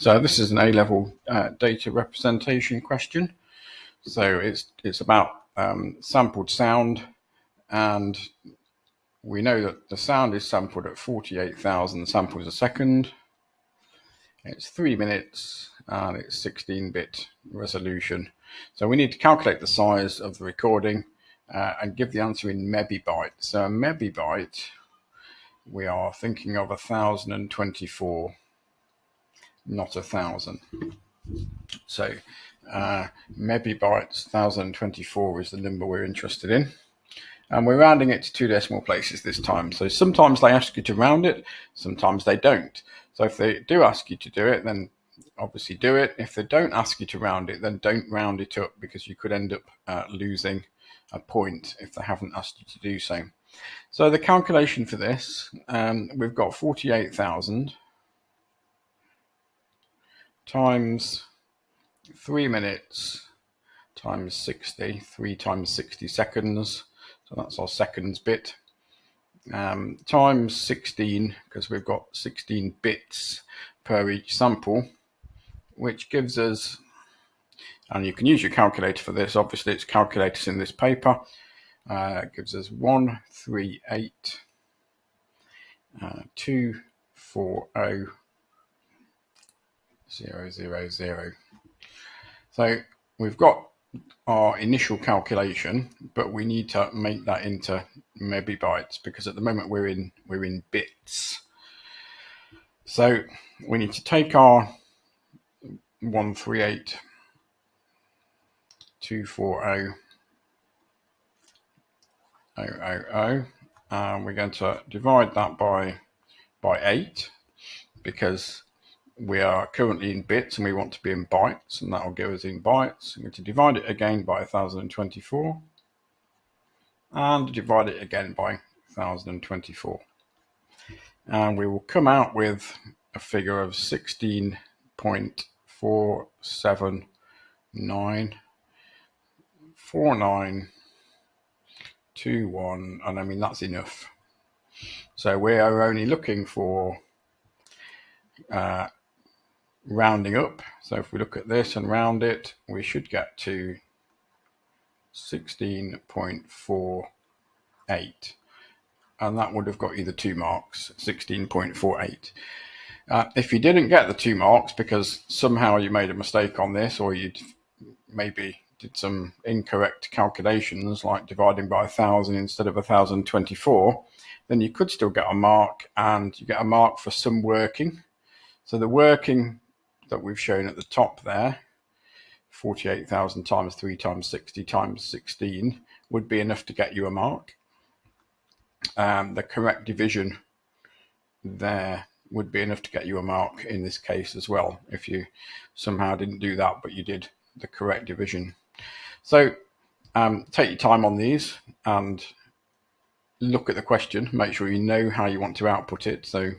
So this is an A-level data representation question. So it's about sampled sound, and we know that the sound is sampled at 48,000 samples a second. It's 3 minutes and it's 16-bit resolution. So we need to calculate the size of the recording and give the answer in mebibytes. So a mebibyte, we are thinking of 1,024. Not 1,000. So mebibytes 1,024 is the number we're interested in, and we're rounding it to 2 decimal places this time. So sometimes they ask you to round it, sometimes they don't. So if they do ask you to do it, then obviously do it. If they don't ask you to round it, then don't round it up, because you could end up losing a point if they haven't asked you to do so. So the calculation for this, we've got 48,000 times 3 minutes times 60, 3 times 60 seconds, so that's our seconds bit, times 16, because we've got 16 bits per each sample, which gives us, and you can use your calculator for this, obviously it's calculators in this paper, gives us 138 240 000. So we've got our initial calculation, but we need to make that into mebibytes, because at the moment we're in bits. So we need to take our 138 240 000, and we're going to divide that by 8, because we are currently in bits and we want to be in bytes, and that will give us in bytes. I'm going to divide it again by 1,024 and divide it again by 1,024, and we will come out with a figure of 16.4794921, and I mean that's enough. So we are only looking for rounding up. So if we look at this and round it, we should get to 16.48, and that would have got you the 2 marks, 16.48. If you didn't get the 2 marks because somehow you made a mistake on this, or you maybe did some incorrect calculations like dividing by 1,000 instead of 1,024, then you could still get a mark, and you get a mark for some working. So the working that we've shown at the top there, 48,000 times 3 times 60 times 16, would be enough to get you a mark. The correct division there would be enough to get you a mark in this case as well, if you somehow didn't do that but you did the correct division. So take your time on these and look at the question, make sure you know how you want to output it, so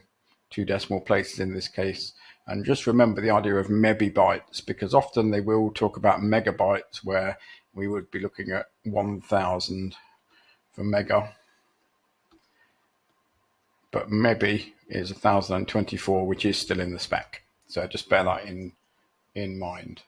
2 decimal places in this case. And just remember the idea of mebibytes, because often they will talk about megabytes, where we would be looking at 1,000 for mega. But mebi is 1,024, which is still in the spec. So just bear that in mind.